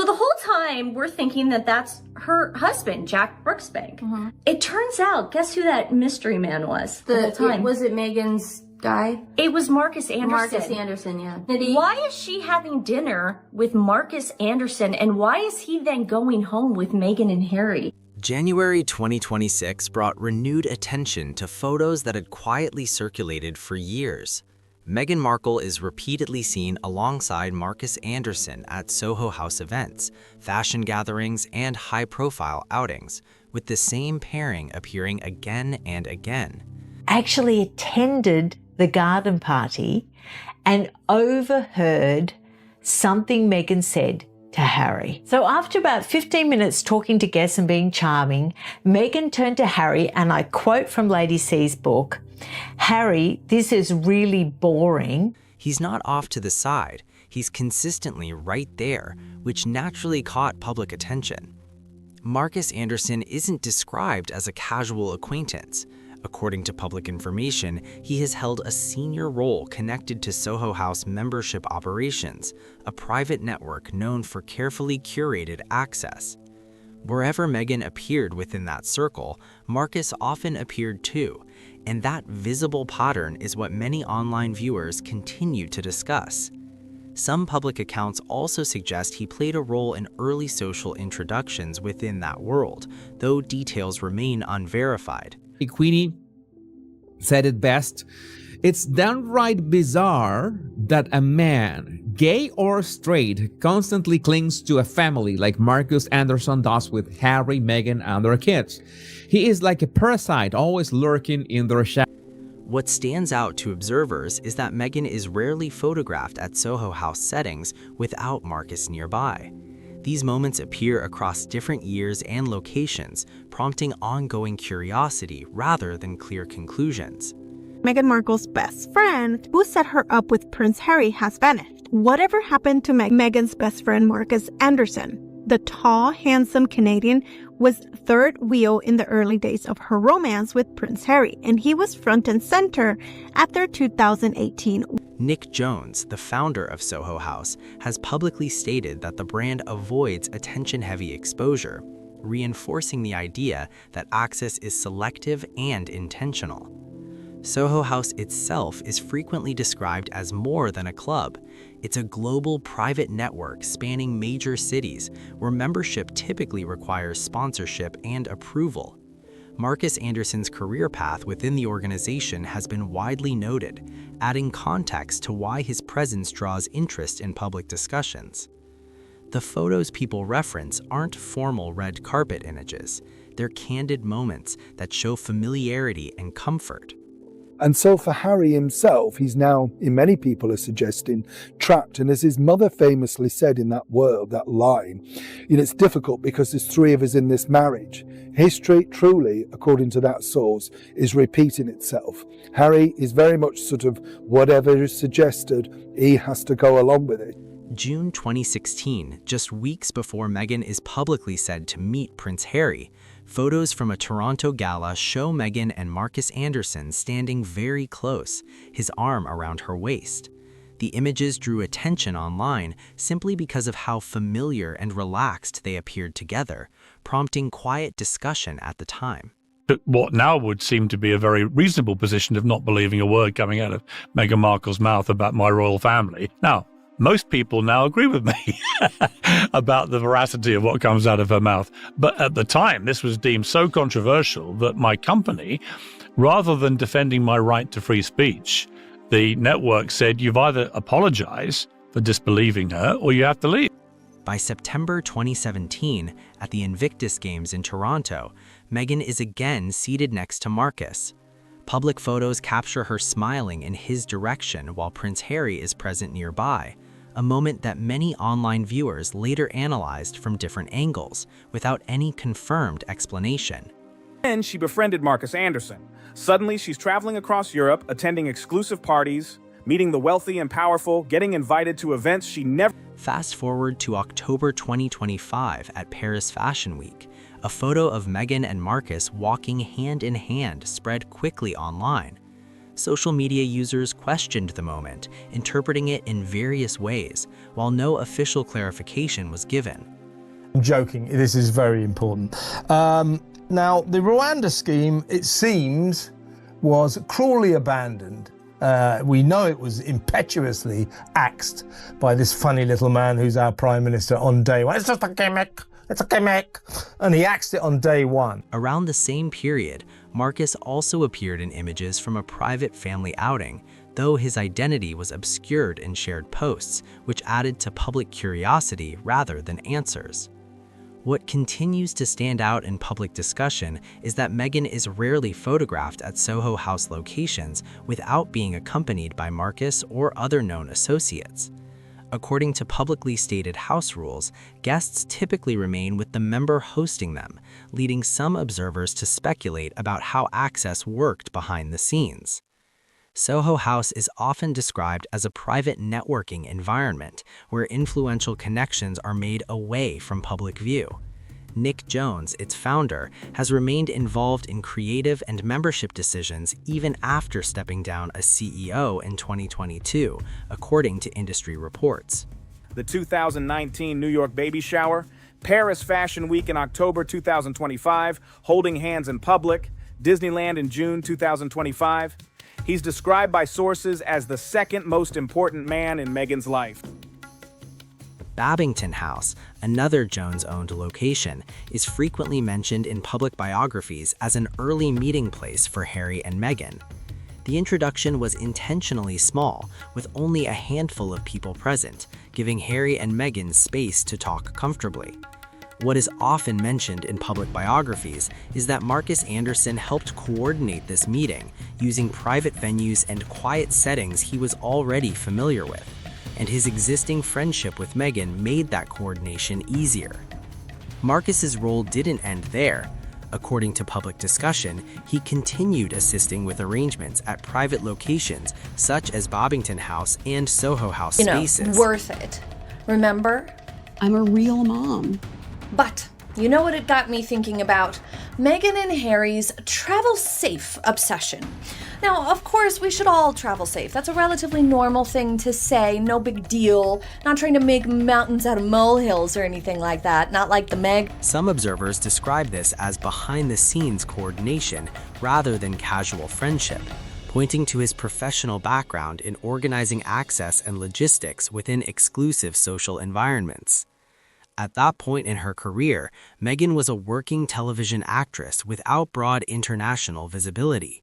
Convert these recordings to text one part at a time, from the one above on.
So the whole time we're thinking that that's her husband, Jack Brooksbank. It turns out, guess who that mystery man was the whole time? Was it Meghan's guy? It was Marcus Anderson. Marcus Anderson, yeah. Why is she having dinner with Marcus Anderson, and why is he then going home with Meghan and Harry? January 2026 brought renewed attention to photos that had quietly circulated for years. Meghan Markle is repeatedly seen alongside Marcus Anderson at Soho House events, fashion gatherings, and high-profile outings, with the same pairing appearing again and again. Actually attended the garden party and overheard something Meghan said to Harry. So after about 15 minutes talking to guests and being charming, Meghan turned to Harry, and I quote from Lady C's book, "Harry, this is really boring." He's not off to the side. He's consistently right there, which naturally caught public attention. Marcus Anderson isn't described as a casual acquaintance. According to public information, he has held a senior role connected to Soho House membership operations, a private network known for carefully curated access. Wherever Meghan appeared within that circle, Marcus often appeared too, and that visible pattern is what many online viewers continue to discuss. Some public accounts also suggest he played a role in early social introductions within that world, though details remain unverified. Queenie said it best. It's downright bizarre that a man, gay or straight, constantly clings to a family like Marcus Anderson does with Harry, Meghan, and their kids. He is like a parasite, always lurking in their shadow. What stands out to observers is that Meghan is rarely photographed at Soho House settings without Marcus nearby. These moments appear across different years and locations, prompting ongoing curiosity rather than clear conclusions. Meghan Markle's best friend, who set her up with Prince Harry, has vanished. Whatever happened to Meghan's best friend, Marcus Anderson? The tall, handsome Canadian was third wheel in the early days of her romance with Prince Harry, and he was front and center at their 2018. Nick Jones, the founder of Soho House, has publicly stated that the brand avoids attention-heavy exposure, reinforcing the idea that access is selective and intentional. Soho House itself is frequently described as more than a club. It's a global private network spanning major cities where membership typically requires sponsorship and approval. Marcus Anderson's career path within the organization has been widely noted, adding context to why his presence draws interest in public discussions. The photos people reference aren't formal red carpet images. They're candid moments that show familiarity and comfort. And so for Harry himself, he's now, in many people are suggesting, trapped. And as his mother famously said in that line, it's difficult because there's three of us in this marriage. History, truly, according to that source, is repeating itself. Harry is very much sort of whatever is suggested, he has to go along with it. June 2016, just weeks before Meghan is publicly said to meet Prince Harry, photos from a Toronto gala show Meghan and Marcus Anderson standing very close, his arm around her waist. The images drew attention online simply because of how familiar and relaxed they appeared together, prompting quiet discussion at the time. What now would seem to be a very reasonable position of not believing a word coming out of Meghan Markle's mouth about my royal family. Now, most people now agree with me about the veracity of what comes out of her mouth. But at the time, this was deemed so controversial that my company, rather than defending my right to free speech, the network said, you've either apologize for disbelieving her or you have to leave. By September 2017, at the Invictus Games in Toronto, Meghan is again seated next to Marcus. Public photos capture her smiling in his direction while Prince Harry is present nearby, a moment that many online viewers later analyzed from different angles without any confirmed explanation. Then she befriended Marcus Anderson. Suddenly, she's traveling across Europe, attending exclusive parties, meeting the wealthy and powerful, getting invited to events she never... Fast forward to October 2025 at Paris Fashion Week. A photo of Meghan and Marcus walking hand in hand spread quickly online. Social media users questioned the moment, interpreting it in various ways, while no official clarification was given. I'm joking, this is very important. Now, the Rwanda scheme, it seems, was cruelly abandoned. We know it was impetuously axed by this funny little man who's our Prime Minister on day one. It's just a gimmick, it's a gimmick. And he axed it on day one. Around the same period, Marcus also appeared in images from a private family outing, though his identity was obscured in shared posts, which added to public curiosity rather than answers. What continues to stand out in public discussion is that Meghan is rarely photographed at Soho House locations without being accompanied by Marcus or other known associates. According to publicly stated house rules, guests typically remain with the member hosting them, leading some observers to speculate about how access worked behind the scenes. Soho House is often described as a private networking environment where influential connections are made away from public view. Nick Jones, its founder, has remained involved in creative and membership decisions even after stepping down as CEO in 2022, according to industry reports. The 2019 New York baby shower, Paris Fashion Week in October 2025, holding hands in public, Disneyland in June 2025. He's described by sources as the second most important man in Meghan's life. Babington House, another Jones-owned location, is frequently mentioned in public biographies as an early meeting place for Harry and Meghan. The introduction was intentionally small, with only a handful of people present, giving Harry and Meghan space to talk comfortably. What is often mentioned in public biographies is that Marcus Anderson helped coordinate this meeting using private venues and quiet settings he was already familiar with, and his existing friendship with Meghan made that coordination easier. Marcus's role didn't end there. According to public discussion, he continued assisting with arrangements at private locations such as Babington House and Soho House spaces. Worth it. Remember? I'm a real mom. But you know what it got me thinking about? Meghan and Harry's travel safe obsession. Now, of course, we should all travel safe. That's a relatively normal thing to say, no big deal. Not trying to make mountains out of molehills or anything like that, not like the Meg. Some observers describe this as behind-the-scenes coordination rather than casual friendship, pointing to his professional background in organizing access and logistics within exclusive social environments. At that point in her career, Meghan was a working television actress without broad international visibility.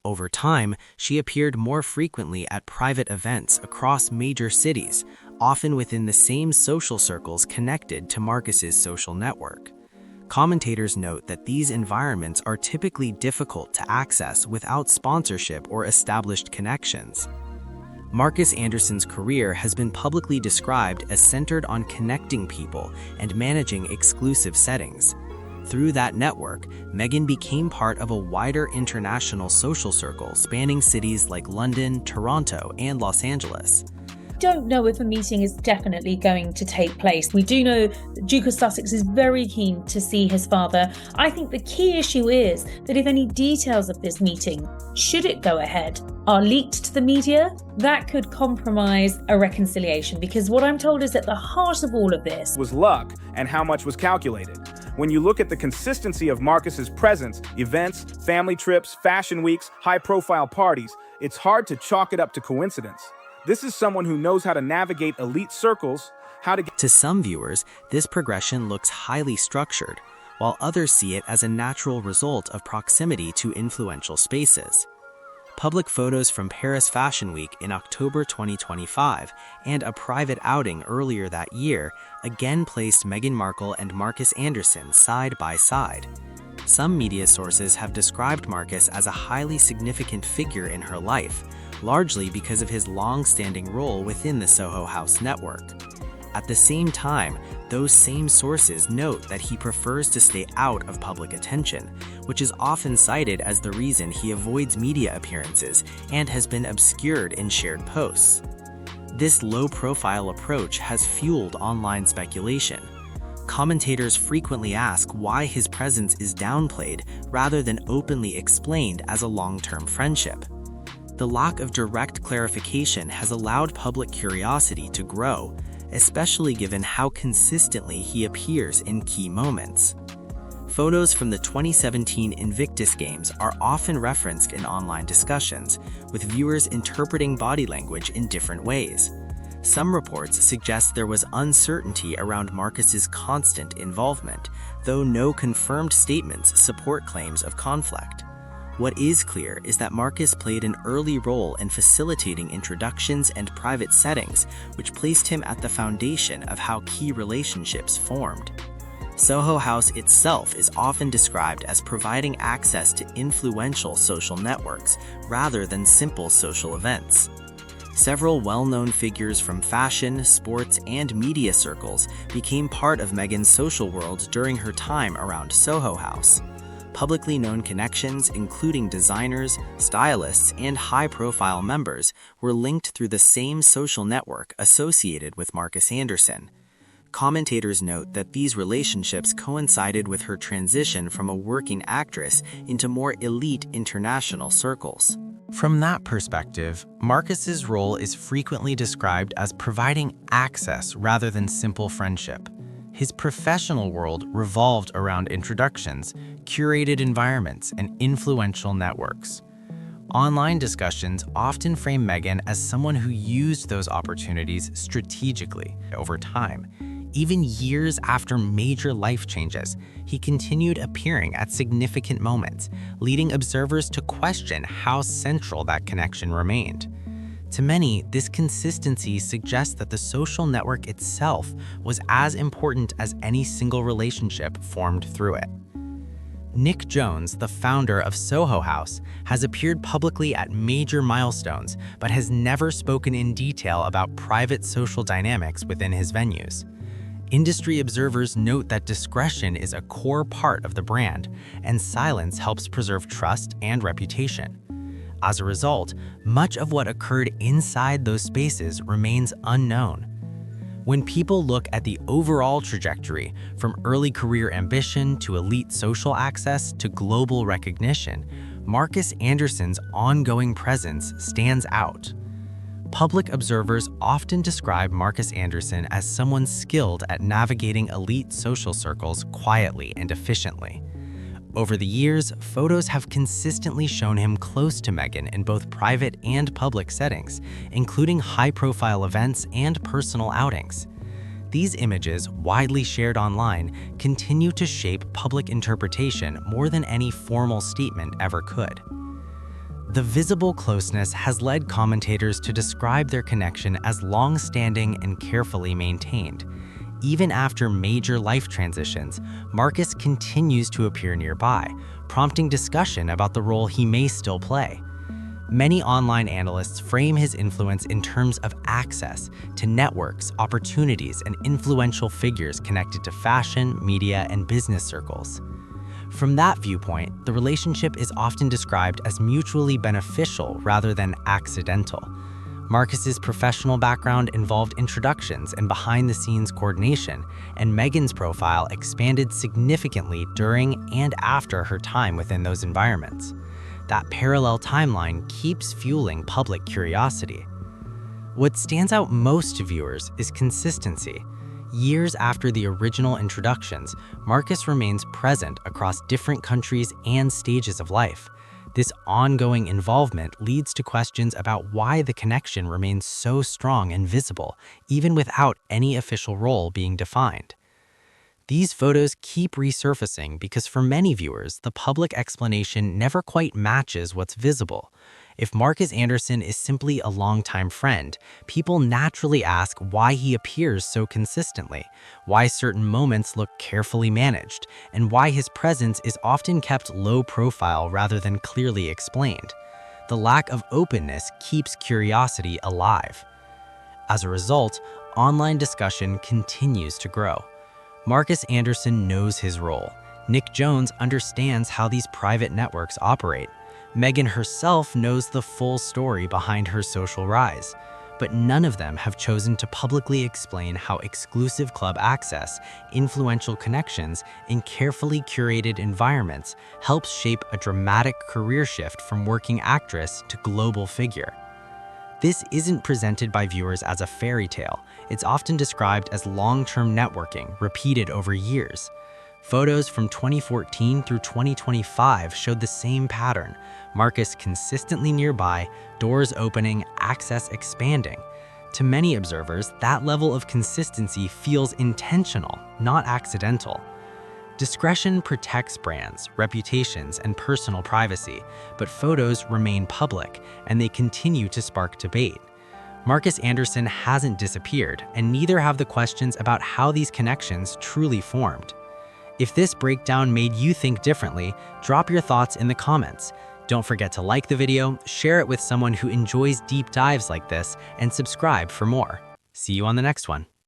Over time, she appeared more frequently at private events across major cities, often within the same social circles connected to Marcus's social network. Commentators note that these environments are typically difficult to access without sponsorship or established connections. Marcus Anderson's career has been publicly described as centered on connecting people and managing exclusive settings. Through that network, Meghan became part of a wider international social circle spanning cities like London, Toronto, and Los Angeles. Don't know if a meeting is definitely going to take place. We do know that Duke of Sussex is very keen to see his father. I think the key issue is that if any details of this meeting, should it go ahead, are leaked to the media, that could compromise a reconciliation, because what I'm told is at the heart of all of this was luck and how much was calculated. When you look at the consistency of Marcus's presence, events, family trips, fashion weeks, high-profile parties, it's hard to chalk it up to coincidence. This is someone who knows how to navigate elite circles, how to get... To some viewers, this progression looks highly structured, while others see it as a natural result of proximity to influential spaces. Public photos from Paris Fashion Week in October 2025 and a private outing earlier that year again placed Meghan Markle and Marcus Anderson side by side. Some media sources have described Marcus as a highly significant figure in her life, largely because of his long-standing role within the Soho House network. At the same time, those same sources note that he prefers to stay out of public attention, which is often cited as the reason he avoids media appearances and has been obscured in shared posts. This low-profile approach has fueled online speculation. Commentators frequently ask why his presence is downplayed rather than openly explained as a long-term friendship. the lack of direct clarification has allowed public curiosity to grow, especially given how consistently he appears in key moments. Photos from the 2017 Invictus Games are often referenced in online discussions, with viewers interpreting body language in different ways. Some reports suggest there was uncertainty around Marcus's constant involvement, though no confirmed statements support claims of conflict. What is clear is that Marcus played an early role in facilitating introductions and private settings, which placed him at the foundation of how key relationships formed. Soho House itself is often described as providing access to influential social networks rather than simple social events. Several well-known figures from fashion, sports, and media circles became part of Meghan's social world during her time around Soho House. Publicly known connections, including designers, stylists, and high-profile members, were linked through the same social network associated with Marcus Anderson. Commentators note that these relationships coincided with her transition from a working actress into more elite international circles. From that perspective, Marcus's role is frequently described as providing access rather than simple friendship. His professional world revolved around introductions, curated environments, and influential networks. Online discussions often frame Meghan as someone who used those opportunities strategically over time. Even years after major life changes, he continued appearing at significant moments, leading observers to question how central that connection remained. To many, this consistency suggests that the social network itself was as important as any single relationship formed through it. Nick Jones, the founder of Soho House, has appeared publicly at major milestones, but has never spoken in detail about private social dynamics within his venues. Industry observers note that discretion is a core part of the brand, and silence helps preserve trust and reputation. As a result, much of what occurred inside those spaces remains unknown. When people look at the overall trajectory, from early career ambition to elite social access to global recognition, Marcus Anderson's ongoing presence stands out. Public observers often describe Marcus Anderson as someone skilled at navigating elite social circles quietly and efficiently. Over the years, photos have consistently shown him close to Meghan in both private and public settings, including high-profile events and personal outings. These images, widely shared online, continue to shape public interpretation more than any formal statement ever could. The visible closeness has led commentators to describe their connection as long-standing and carefully maintained. Even after major life transitions, Marcus continues to appear nearby, prompting discussion about the role he may still play. Many online analysts frame his influence in terms of access to networks, opportunities, and influential figures connected to fashion, media, and business circles. From that viewpoint, the relationship is often described as mutually beneficial rather than accidental. Marcus's professional background involved introductions and behind-the-scenes coordination, and Meghan's profile expanded significantly during and after her time within those environments. That parallel timeline keeps fueling public curiosity. What stands out most to viewers is consistency. Years after the original introductions, Marcus remains present across different countries and stages of life. This ongoing involvement leads to questions about why the connection remains so strong and visible, even without any official role being defined. These photos keep resurfacing because for many viewers, the public explanation never quite matches what's visible. If Marcus Anderson is simply a longtime friend, people naturally ask why he appears so consistently, why certain moments look carefully managed, and why his presence is often kept low profile rather than clearly explained. The lack of openness keeps curiosity alive. As a result, online discussion continues to grow. Marcus Anderson knows his role. Nick Jones understands how these private networks operate. Meghan herself knows the full story behind her social rise. but none of them have chosen to publicly explain how exclusive club access, influential connections, and carefully curated environments helps shape a dramatic career shift from working actress to global figure. This isn't presented by viewers as a fairy tale. It's often described as long-term networking repeated over years. Photos from 2014 through 2025 showed the same pattern. Marcus consistently nearby, doors opening, access expanding. To many observers, that level of consistency feels intentional, not accidental. Discretion protects brands, reputations, and personal privacy, but photos remain public, and they continue to spark debate. Marcus Anderson hasn't disappeared, and neither have the questions about how these connections truly formed. If this breakdown made you think differently, drop your thoughts in the comments. Don't forget to like the video, share it with someone who enjoys deep dives like this, and subscribe for more. See you on the next one.